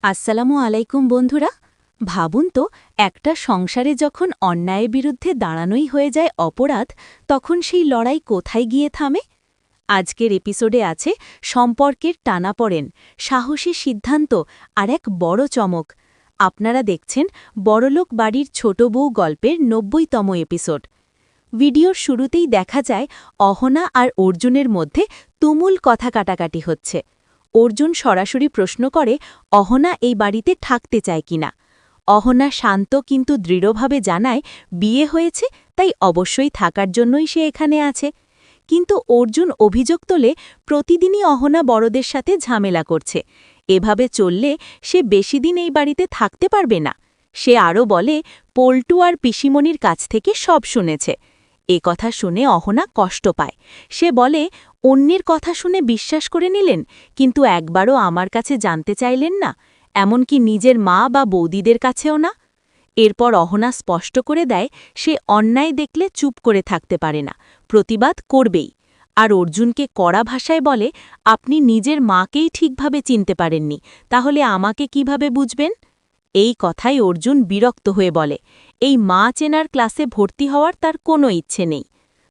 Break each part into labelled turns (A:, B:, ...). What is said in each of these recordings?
A: আসসালামু আলাইকুম বন্ধুরা। ভাবুন তো, একটা সংসারে যখন অন্যায়ের বিরুদ্ধে দাঁড়ানোই হয়ে যায় অপরাধ, তখন সেই লড়াই কোথায় গিয়ে থামে? আজকের এপিসোডে আছে সম্পর্কের টানাপড়েন, সাহসী সিদ্ধান্ত আর এক বড় চমক। আপনারা দেখছেন বড়লোক বাড়ির ছোট বউ গল্পের ৯০তম এপিসোড। ভিডিওর শুরুতেই দেখা যায় অহনা আর অর্জুনের মধ্যে তুমুল কথা কাটাকাটি হচ্ছে। অর্জুন সরাসরি প্রশ্ন করে অহনা এই বাড়িতে থাকতে চায় কিনা। অহনা শান্ত কিন্তু দৃঢ়ভাবে জানায় বিয়ে হয়েছে, তাই অবশ্যই থাকার জন্যই সে এখানে আছে। কিন্তু অর্জুন অভিযোগ তোলে প্রতিদিনই অহনা বড়দের সাথে ঝামেলা করছে। এভাবে চললে সে বেশিদিন এই বাড়িতে থাকতে পারবে না। সে আরও বলে পল্টু আর পিসিমণির কাছ থেকে সব শুনেছে। এ কথা শুনে অহনা কষ্ট পায়। সে বলে, অন্যের কথা শুনে বিশ্বাস করে নিলেন, কিন্তু একবারও আমার কাছে জানতে চাইলেন না, এমনকি নিজের মা বা বৌদিদের কাছেও না। এরপর অহনা স্পষ্ট করে দেয় সে অন্যায় দেখলে চুপ করে থাকতে পারে না, প্রতিবাদ করবেই। আর অর্জুনকে কড়া ভাষায় বলে, আপনি নিজের মাকেই ঠিকভাবে চিনতে পারেননি, তাহলে আমাকে কিভাবে বুঝবেন? এই কথাই অর্জুন বিরক্ত হয়ে বলে, এই মা চেনার ক্লাসে ভর্তি হওয়ার তার কোনো ইচ্ছে নেই।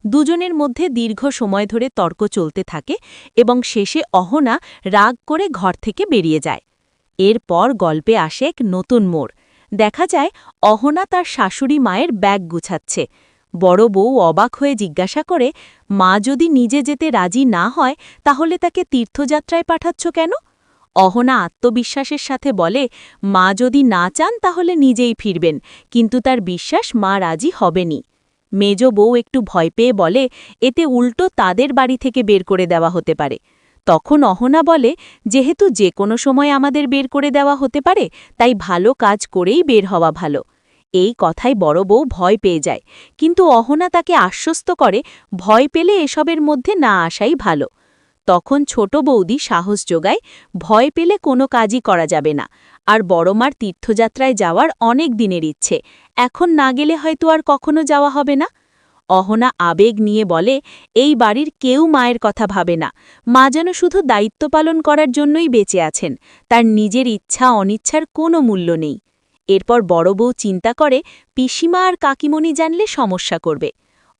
A: দুজনের মধ্যে দীর্ঘ সময় ধরে তর্ক চলতে থাকে এবং শেষে অহনা রাগ করে ঘর থেকে বেরিয়ে যায়। এরপর গল্পে আসে এক নতুন মোড়। দেখা যায় অহনা তার শাশুড়ি মায়ের ব্যাগ গুছাচ্ছে। বড় বউ অবাক হয়ে জিজ্ঞাসা করে, মা যদি নিজে যেতে রাজি না হয়, তাহলে তাকে তীর্থযাত্রায় পাঠাচ্ছ কেন? অহনা আত্মবিশ্বাসের সাথে বলে, মা যদি না চান তাহলে নিজেই ফিরবেন, কিন্তু তার বিশ্বাস মা রাজি হবেনি। মেজ বউ একটু ভয় পেয়ে বলে, এতে উল্টো তাদের বাড়ি থেকে বের করে দেওয়া হতে পারে। তখন অহনা বলে, যেহেতু যে কোনো সময় আমাদের বের করে দেওয়া হতে পারে, তাই ভালো কাজ করেই বের হওয়া ভালো। এই কথায় বড় বউ ভয় পেয়ে যায়, কিন্তু অহনা তাকে আশ্বস্ত করে ভয় পেলে এসবের মধ্যে না আসাই ভালো। তখন ছোট বৌদি সাহস যোগায়, ভয় পেলে কোনো কাজই করা যাবে না, আর বড়মার তীর্থযাত্রায় যাওয়ার অনেক দিনের ইচ্ছে, এখন না গেলে হয়তো আর কখনো যাওয়া হবে না। অহনা আবেগ নিয়ে বলে, এই বাড়ির কেউ মায়ের কথা ভাবে না, মা যেন শুধু দায়িত্ব পালন করার জন্যই বেঁচে আছেন, তার নিজের ইচ্ছা অনিচ্ছার কোনো মূল্য নেই। এরপর বড় বউ চিন্তা করে পিসিমা আর কাকিমণি জানলে সমস্যা করবে।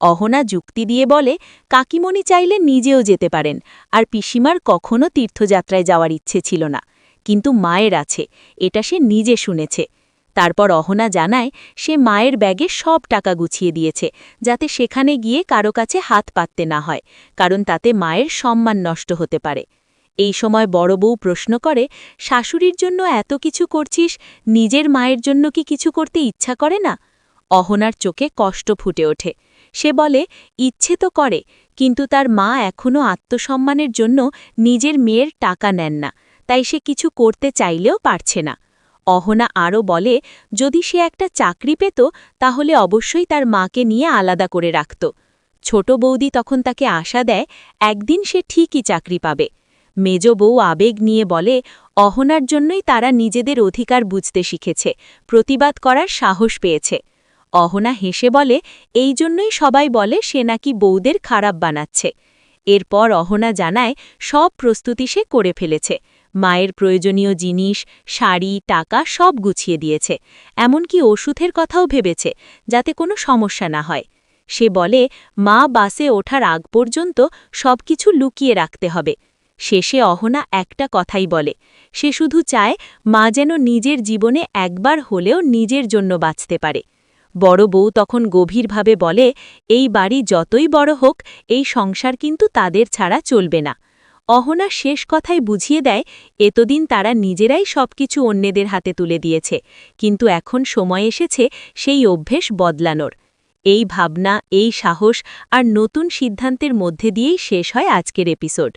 A: অহনা যুক্তি দিয়ে বলে, কাকিমণি চাইলে নিজেও যেতে পারেন, আর পিসিমার কখনো তীর্থযাত্রায় যাওয়ার ইচ্ছে ছিল না, কিন্তু মায়ের আছে, এটা সে নিজে শুনেছে। তারপর অহনা জানায় সে মায়ের ব্যাগে সব টাকা গুছিয়ে দিয়েছে, যাতে সেখানে গিয়ে কারো কাছে হাত পাততে না হয়, কারণ তাতে মায়ের সম্মান নষ্ট হতে পারে। এই সময় বড় বউ প্রশ্ন করে, শাশুড়ির জন্য এত কিছু করছিস, নিজের মায়ের জন্য কি কিছু করতে ইচ্ছা করে না? অহনার চোখে কষ্ট ফুটে ওঠে। সে বলে, ইচ্ছে তো করে, কিন্তু তার মা এখনও আত্মসম্মানের জন্য নিজের মেয়ের টাকা নেন না, তাই সে কিছু করতে চাইলেও পারছে না। অহনা আরও বলে, যদি সে একটা চাকরি পেত, তাহলে অবশ্যই তার মাকে নিয়ে আলাদা করে রাখত। ছোট বৌদি তখন তাকে আশা দেয়, একদিন সে ঠিকই চাকরি পাবে। মেজ বউ আবেগ নিয়ে বলে, অহনার জন্যই তারা নিজেদের অধিকার বুঝতে শিখেছে, প্রতিবাদ করার সাহস পেয়েছে। অহনা হেসে বলে, এই জন্যই সবাই বলে সে নাকি বউদের খারাপ বানাচ্ছে। এরপর অহনা জানায় সব প্রস্তুতি সে করে ফেলেছে, মায়ের প্রয়োজনীয় জিনিস, শাড়ি, টাকা সব গুছিয়ে দিয়েছে, এমনকি ওষুধের কথাও ভেবেছে, যাতে কোনো সমস্যা না হয়। সে বলে, মা বাসে ওঠার আগ পর্যন্ত সবকিছু লুকিয়ে রাখতে হবে। শেষে অহনা একটা কথাই বলে, সে শুধু চায় মা যেন নিজের জীবনে একবার হলেও নিজের জন্য বাঁচতে পারে। বড় বউ তখন গভীরভাবে বলে, এই বাড়ি যতই বড় হোক, এই সংসার কিন্তু তাদের ছাড়া চলবে না। অহনা শেষ কথায় বুঝিয়ে দেয়, এতদিন তারা নিজেরাই সবকিছু অন্যদের হাতে তুলে দিয়েছে, কিন্তু এখন সময় এসেছে সেই অভ্যেস বদলানোর। এই ভাবনা, এই সাহস আর নতুন সিদ্ধান্তের মধ্যে দিয়েই শেষ হয় আজকের এপিসোড।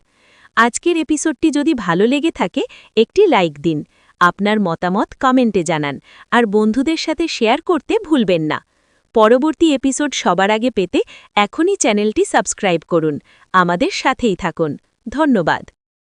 A: আজকের এপিসোডটি যদি ভালো লেগে থাকে, একটি লাইক দিন, আপনার মতামত কমেন্টে জানান, আর বন্ধুদের সাথে শেয়ার করতে ভুলবেন না। পরবর্তী এপিসোড সবার আগে পেতে এখনই চ্যানেলটি সাবস্ক্রাইব করুন। আমাদের সাথেই থাকুন। ধন্যবাদ।